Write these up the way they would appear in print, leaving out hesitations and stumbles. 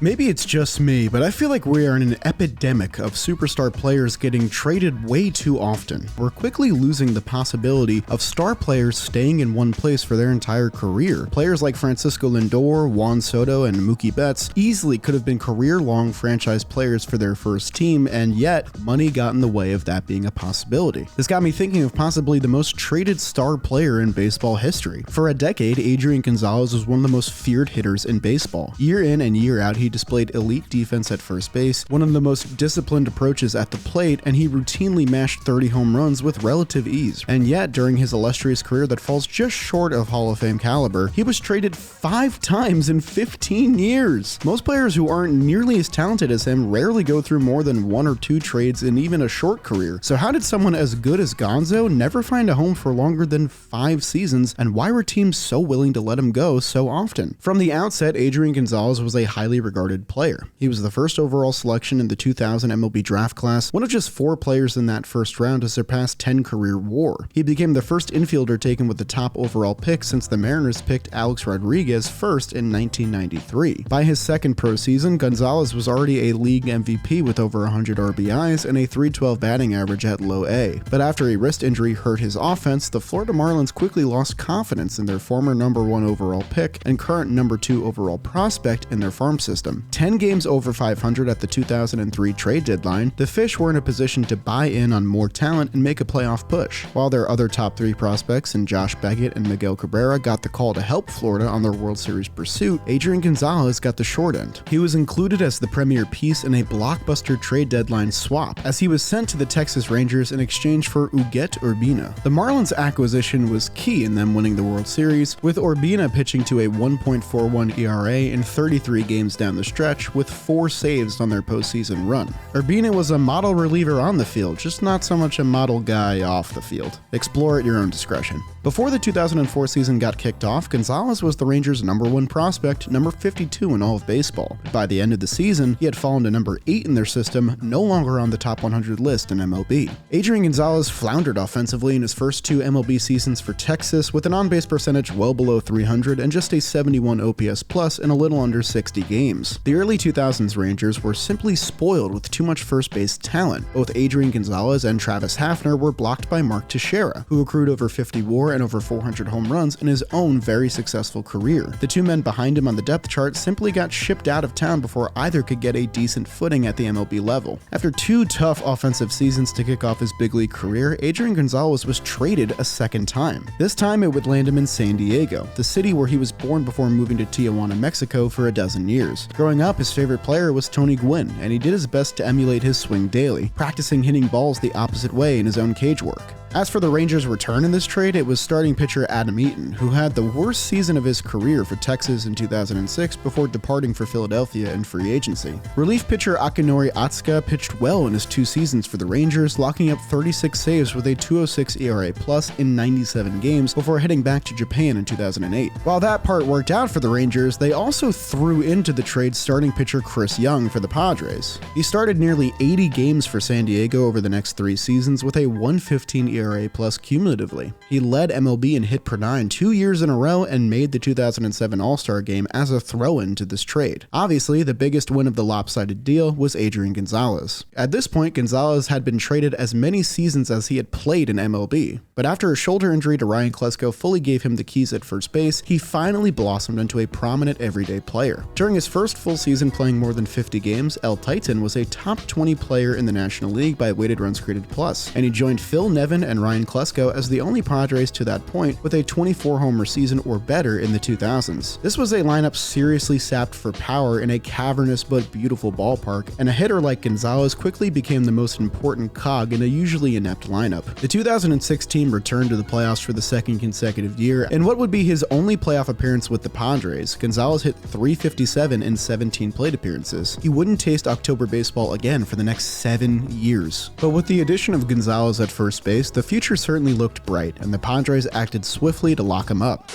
Maybe it's just me, but I feel like we are in an epidemic of superstar players getting traded way too often. We're quickly losing the possibility of star players staying in one place for their entire career. Players like Francisco Lindor, Juan Soto, and Mookie Betts easily could have been career-long franchise players for their first team, and yet money got in the way of that being a possibility. This got me thinking of possibly the most traded star player in baseball history. For a decade, Adrian Gonzalez was one of the most feared hitters in baseball. Year in and year out, he displayed elite defense at first base, one of the most disciplined approaches at the plate, and he routinely mashed 30 home runs with relative ease. And yet, during his illustrious career that falls just short of Hall of Fame caliber, he was traded 5 times in 15 years. Most players who aren't nearly as talented as him rarely go through more than 1 or 2 trades in even a short career. So how did someone as good as Gonzo never find a home for longer than 5 seasons, and why were teams so willing to let him go so often? From the outset, Adrian Gonzalez was a highly regarded player. He was the first overall selection in the 2000 MLB draft class, one of just 4 players in that first round to surpass 10 career WAR. He became the first infielder taken with the top overall pick since the Mariners picked Alex Rodriguez first in 1993. By his second pro season, Gonzalez was already a league MVP with over 100 RBIs and a .312 batting average at low A. But after a wrist injury hurt his offense, the Florida Marlins quickly lost confidence in their former number 1 overall pick and current number 2 overall prospect in their farm system. 10 games over 500 at the 2003 trade deadline, the Fish were in a position to buy in on more talent and make a playoff push. While their other top 3 prospects in Josh Beckett and Miguel Cabrera got the call to help Florida on their World Series pursuit, Adrian Gonzalez got the short end. He was included as the premier piece in a blockbuster trade deadline swap, as he was sent to the Texas Rangers in exchange for Uguet Urbina. The Marlins acquisition was key in them winning the World Series, with Urbina pitching to a 1.41 ERA in 33 games down the stretch, with 4 saves on their postseason run. Urbina was a model reliever on the field, just not so much a model guy off the field. Explore at your own discretion. Before the 2004 season got kicked off, Gonzalez was the Rangers' number 1 prospect, number 52 in all of baseball. By the end of the season, he had fallen to number 8 in their system, no longer on the top 100 list in MLB. Adrian Gonzalez floundered offensively in his first 2 MLB seasons for Texas, with an on-base percentage well below 300 and just a 71 OPS plus in a little under 60 games. The early 2000s Rangers were simply spoiled with too much first base talent. Both Adrian Gonzalez and Travis Hafner were blocked by Mark Teixeira, who accrued over 50 WAR and over 400 home runs in his own very successful career. The 2 men behind him on the depth chart simply got shipped out of town before either could get a decent footing at the MLB level. After 2 tough offensive seasons to kick off his big league career, Adrian Gonzalez was traded a second time. This time it would land him in San Diego, the city where he was born before moving to Tijuana, Mexico for a dozen years. Growing up, his favorite player was Tony Gwynn, and he did his best to emulate his swing daily, practicing hitting balls the opposite way in his own cage work. As for the Rangers' return in this trade, it was starting pitcher Adam Eaton, who had the worst season of his career for Texas in 2006 before departing for Philadelphia in free agency. Relief pitcher Akinori Atsuka pitched well in his 2 seasons for the Rangers, locking up 36 saves with a .206 ERA plus in 97 games before heading back to Japan in 2008. While that part worked out for the Rangers, they also threw into the trade starting pitcher Chris Young for the Padres. He started nearly 80 games for San Diego over the next 3 seasons with a .115 ERA plus cumulatively. He led MLB in hit per 9 2 years in a row and made the 2007 All-Star Game as a throw-in to this trade. Obviously, the biggest win of the lopsided deal was Adrian Gonzalez. At this point, Gonzalez had been traded as many seasons as he had played in MLB, but after a shoulder injury to Ryan Klesko fully gave him the keys at first base, he finally blossomed into a prominent everyday player. During his first full season playing more than 50 games, El Titan was a top 20 player in the National League by weighted runs created plus, and he joined Phil Nevin and Ryan Klesko as the only Padres to that point with a 24-homer season or better in the 2000s. This was a lineup seriously sapped for power in a cavernous but beautiful ballpark, and a hitter like Gonzalez quickly became the most important cog in a usually inept lineup. The 2006 team returned to the playoffs for the 2nd consecutive year, and what would be his only playoff appearance with the Padres, Gonzalez hit .357 in 17 plate appearances. He wouldn't taste October baseball again for the next 7 years. But with the addition of Gonzalez at first base, the future certainly looked bright, and the Padres acted swiftly to lock him up.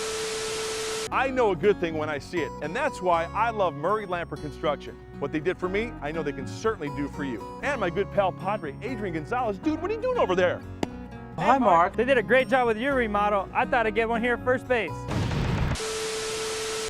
I know a good thing when I see it, and that's why I love Murray Lamper Construction. What they did for me, I know they can certainly do for you. And my good pal Padre, Adrian Gonzalez. Dude, what are you doing over there? Hi, Mark. They did a great job with your remodel. I thought I'd get one here at first base.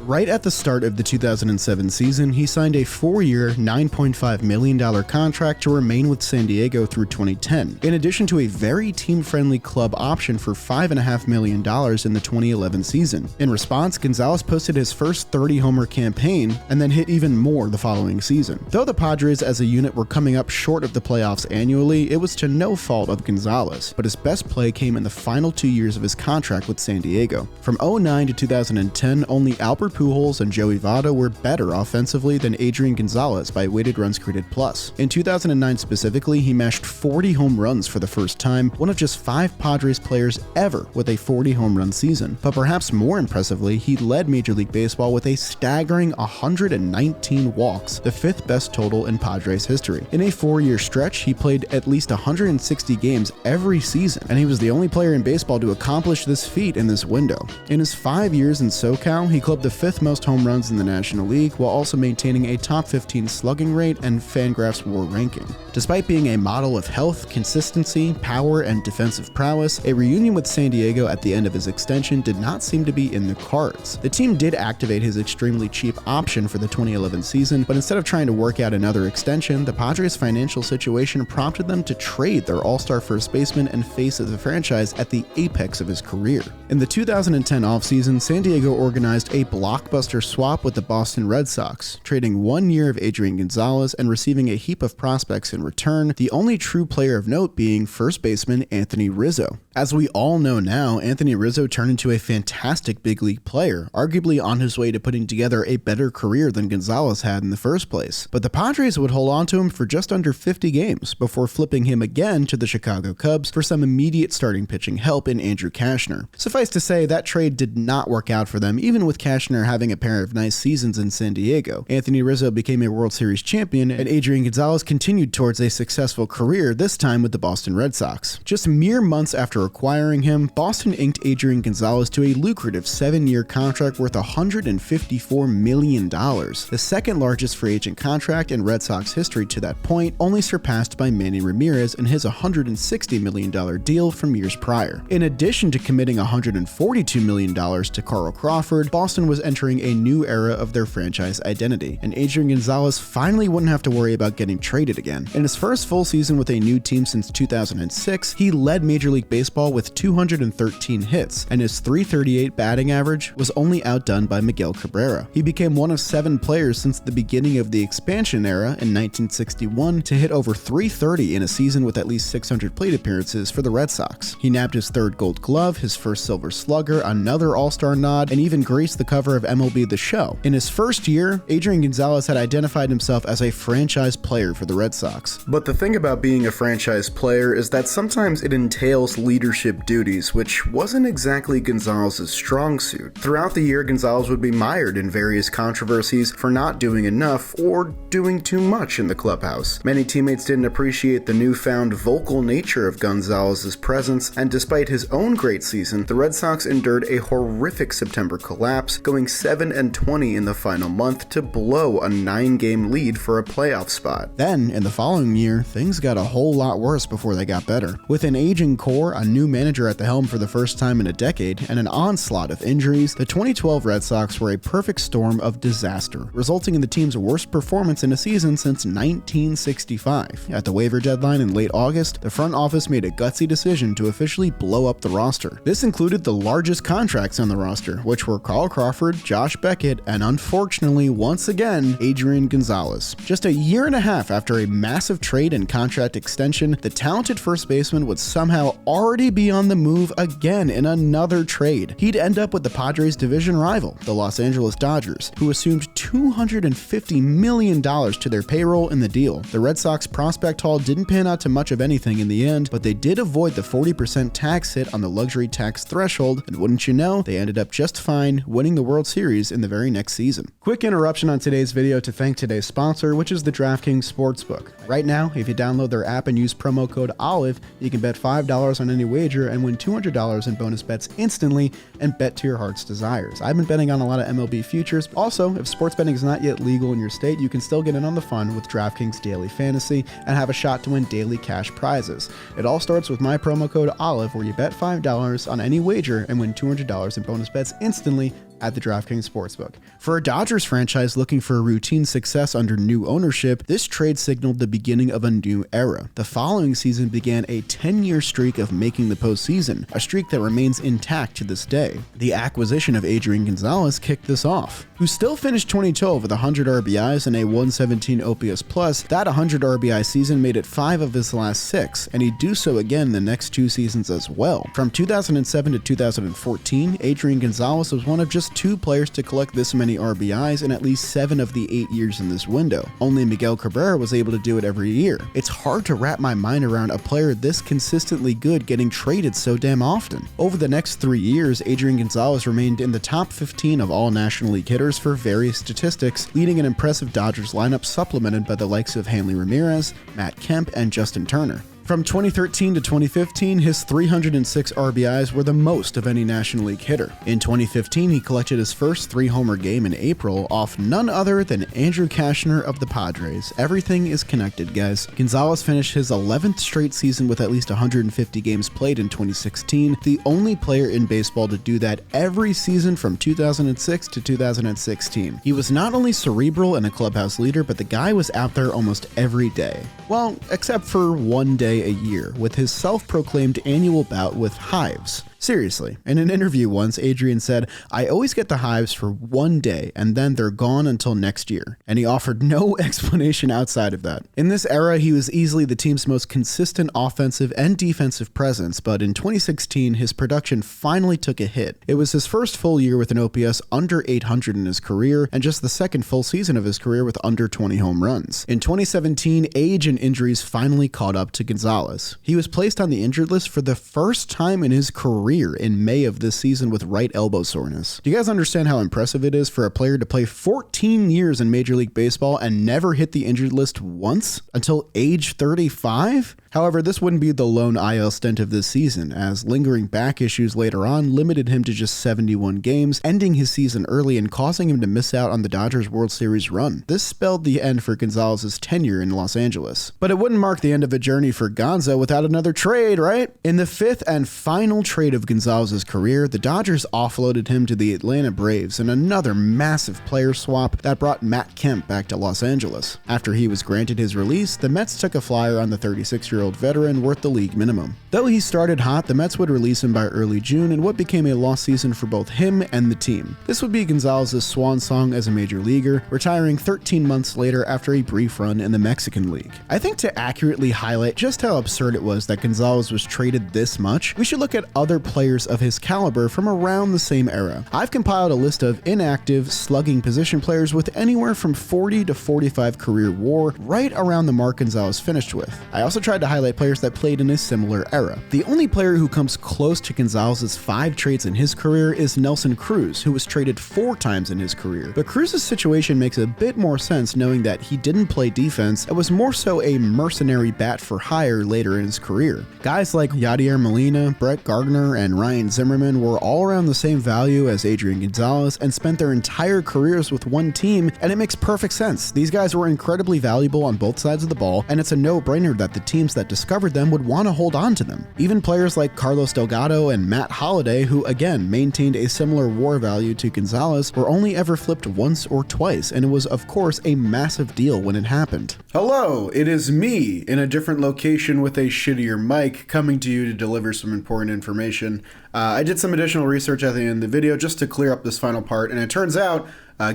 Right at the start of the 2007 season, he signed a 4-year, $9.5 million contract to remain with San Diego through 2010, in addition to a very team-friendly club option for $5.5 million in the 2011 season. In response, Gonzalez posted his first 30-homer campaign and then hit even more the following season. Though the Padres as a unit were coming up short of the playoffs annually, it was to no fault of Gonzalez, but his best play came in the final 2 years of his contract with San Diego. From 2009 to 2010, only Albert Pujols and Joey Votto were better offensively than Adrian Gonzalez by weighted runs created plus. In 2009 specifically, he mashed 40 home runs for the first time, one of just 5 Padres players ever with a 40 home run season. But perhaps more impressively, he led Major League Baseball with a staggering 119 walks, the 5th best total in Padres history. In a 4-year stretch, he played at least 160 games every season, and he was the only player in baseball to accomplish this feat in this window. In his 5 years in SoCal, he clubbed the 5th most home runs in the National League while also maintaining a top 15 slugging rate and Fangraphs WAR ranking. Despite being a model of health, consistency, power, and defensive prowess, a reunion with San Diego at the end of his extension did not seem to be in the cards. The team did activate his extremely cheap option for the 2011 season, but instead of trying to work out another extension, the Padres' financial situation prompted them to trade their all-star first baseman and face of the franchise at the apex of his career. In the 2010 offseason, San Diego organized a blockbuster swap with the Boston Red Sox, trading 1 year of Adrian Gonzalez and receiving a heap of prospects in return, the only true player of note being first baseman Anthony Rizzo. As we all know now, Anthony Rizzo turned into a fantastic big league player, arguably on his way to putting together a better career than Gonzalez had in the first place. But the Padres would hold on to him for just under 50 games before flipping him again to the Chicago Cubs for some immediate starting pitching help in Andrew Cashner. Suffice to say, that trade did not work out for them, even with Cashner having a pair of nice seasons in San Diego. Anthony Rizzo became a World Series champion, and Adrian Gonzalez continued towards a successful career, this time with the Boston Red Sox. Just mere months after acquiring him, Boston inked Adrian Gonzalez to a lucrative 7-year contract worth $154 million, the second largest free agent contract in Red Sox history to that point, only surpassed by Manny Ramirez and his $160 million deal from years prior. In addition to committing $142 million to Carl Crawford, Boston was entering a new era of their franchise identity, and Adrian Gonzalez finally wouldn't have to worry about getting traded again. In his first full season with a new team since 2006, he led Major League Baseball with 213 hits, and his .338 batting average was only outdone by Miguel Cabrera. He became one of 7 players since the beginning of the expansion era in 1961 to hit over .330 in a season with at least 600 plate appearances for the Red Sox. He nabbed his 3rd Gold Glove, his first Silver Slugger, another All-Star nod, and even graced the cover of MLB The Show. In his first year, Adrian Gonzalez had identified himself as a franchise player for the Red Sox. But the thing about being a franchise player is that sometimes it entails leadership duties, which wasn't exactly Gonzalez's strong suit. Throughout the year, Gonzalez would be mired in various controversies for not doing enough or doing too much in the clubhouse. Many teammates didn't appreciate the newfound vocal nature of Gonzalez's presence, and despite his own great season, the Red Sox endured a horrific September collapse, going 7-20 in the final month to blow a 9-game lead for a playoff spot. Then, in the following year, things got a whole lot worse before they got better. With an aging core, a new manager at the helm for the first time in a decade, and an onslaught of injuries, the 2012 Red Sox were a perfect storm of disaster, resulting in the team's worst performance in a season since 1965. At the waiver deadline in late August, the front office made a gutsy decision to officially blow up the roster. This included the largest contracts on the roster, which were Carl Crawford, Josh Beckett, and unfortunately, once again, Adrian Gonzalez. Just a year and a half after a massive trade and contract extension, the talented first baseman would somehow already be on the move again in another trade. He'd end up with the Padres' division rival, the Los Angeles Dodgers, who assumed $250 million to their payroll in the deal. The Red Sox prospect haul didn't pan out to much of anything in the end, but they did avoid the 40% tax hit on the luxury tax threshold, and wouldn't you know, they ended up just fine, winning the World Series in the very next season. Quick interruption on today's video to thank today's sponsor, which is the DraftKings Sportsbook. Right now, if you download their app and use promo code OLIVE, you can bet $5 on any wager and win $200 in bonus bets instantly and bet to your heart's desires. I've been betting on a lot of MLB futures. Also, if sports betting is not yet legal in your state, you can still get in on the fun with DraftKings Daily Fantasy and have a shot to win daily cash prizes. It all starts with my promo code OLIVE, where you bet $5 on any wager and win $200 in bonus bets instantly, at the DraftKings Sportsbook. For a Dodgers franchise looking for a routine success under new ownership, this trade signaled the beginning of a new era. The following season began a 10-year streak of making the postseason, a streak that remains intact to this day. The acquisition of Adrian Gonzalez kicked this off, who still finished 2012 with 100 RBIs and a 117 OPS plus. That 100 RBI season made it 5 of his last 6, and he'd do so again the next 2 seasons as well. From 2007 to 2014, Adrian Gonzalez was one of just 2 players to collect this many RBIs in at least 7 of the 8 years in this window. Only Miguel Cabrera was able to do it every year. It's hard to wrap my mind around a player this consistently good getting traded so damn often. Over the next 3 years, Adrian Gonzalez remained in the top 15 of all National League hitters for various statistics, leading an impressive Dodgers lineup supplemented by the likes of Hanley Ramirez, Matt Kemp, and Justin Turner. From 2013 to 2015, his 306 RBIs were the most of any National League hitter. In 2015, he collected his first 3-homer game in April off none other than Andrew Cashner of the Padres. Everything is connected, guys. Gonzalez finished his 11th straight season with at least 150 games played in 2016, the only player in baseball to do that every season from 2006 to 2016. He was not only cerebral and a clubhouse leader, but the guy was out there almost every day. Well, except for one day a year, with his self-proclaimed annual bout with hives. Seriously, in an interview once, Adrian said, "I always get the hives for one day and then they're gone until next year," and he offered no explanation outside of that. In this era, he was easily the team's most consistent offensive and defensive presence, but in 2016, his production finally took a hit. It was his first full year with an OPS under 800 in his career, and just the second full season of his career with under 20 home runs. In 2017, age and injuries finally caught up to Gonzalez. He was placed on the injured list for the first time in his career in May of this season with right elbow soreness. Do you guys understand how impressive it is for a player to play 14 years in Major League Baseball and never hit the injured list once until age 35? However, this wouldn't be the lone IL stint of this season, as lingering back issues later on limited him to just 71 games, ending his season early and causing him to miss out on the Dodgers World Series run. This spelled the end for Gonzalez's tenure in Los Angeles. But it wouldn't mark the end of a journey for Gonzo without another trade, right? In the 5th and final trade of Gonzalez's career, the Dodgers offloaded him to the Atlanta Braves in another massive player swap that brought Matt Kemp back to Los Angeles. After he was granted his release, the Mets took a flyer on the 36-year-old veteran worth the league minimum. Though he started hot, the Mets would release him by early June in what became a lost season for both him and the team. This would be Gonzalez's swan song as a major leaguer, retiring 13 months later after a brief run in the Mexican League. I think to accurately highlight just how absurd it was that Gonzalez was traded this much, we should look at other players of his caliber from around the same era. I've compiled a list of inactive, slugging position players with anywhere from 40 to 45 career WAR, right around the mark Gonzalez finished with. I also tried to highlight players that played in a similar era. The only player who comes close to Gonzalez's 5 trades in his career is Nelson Cruz, who was traded 4 times in his career. But Cruz's situation makes a bit more sense knowing that he didn't play defense and was more so a mercenary bat for hire later in his career. Guys like Yadier Molina, Brett Gardner, and Ryan Zimmerman were all around the same value as Adrian Gonzalez and spent their entire careers with one team, and it makes perfect sense. These guys were incredibly valuable on both sides of the ball, and it's a no-brainer that the teams that discovered them would want to hold on to them. Even players like Carlos Delgado and Matt Holliday, who again maintained a similar WAR value to Gonzalez, were only ever flipped once or twice, and it was of course a massive deal when it happened. Hello, it is me in a different location with a shittier mic coming to you to deliver some important information. I did some additional research at the end of the video just to clear up this final part, and it turns out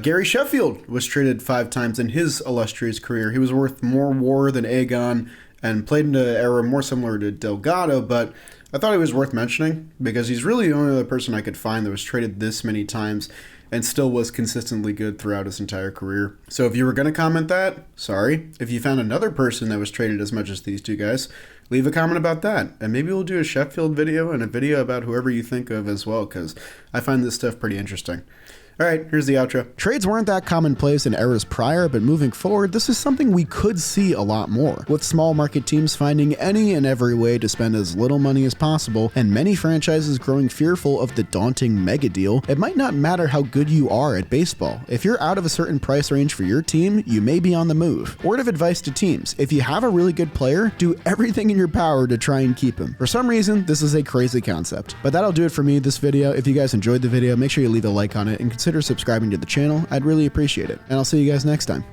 Gary Sheffield was traded 5 times in his illustrious career. He was worth more WAR than Agon and played in an era more similar to Delgado, but I thought he was worth mentioning because he's really the only other person I could find that was traded this many times and still was consistently good throughout his entire career. So if you were going to comment that, sorry. If you found another person that was traded as much as these 2 guys, leave a comment about that. And maybe we'll do a Sheffield video and a video about whoever you think of as well, because I find this stuff pretty interesting. Alright, here's the outro. Trades weren't that commonplace in eras prior, but moving forward, this is something we could see a lot more, with small market teams finding any and every way to spend as little money as possible, and many franchises growing fearful of the daunting mega deal. It might not matter how good you are at baseball. If you're out of a certain price range for your team, you may be on the move. Word of advice to teams: if you have a really good player, do everything in your power to try and keep him. For some reason, this is a crazy concept. But that'll do it for me this video. If you guys enjoyed the video, make sure you leave a like on it and consider subscribing to the channel. I'd really appreciate it. And I'll see you guys next time.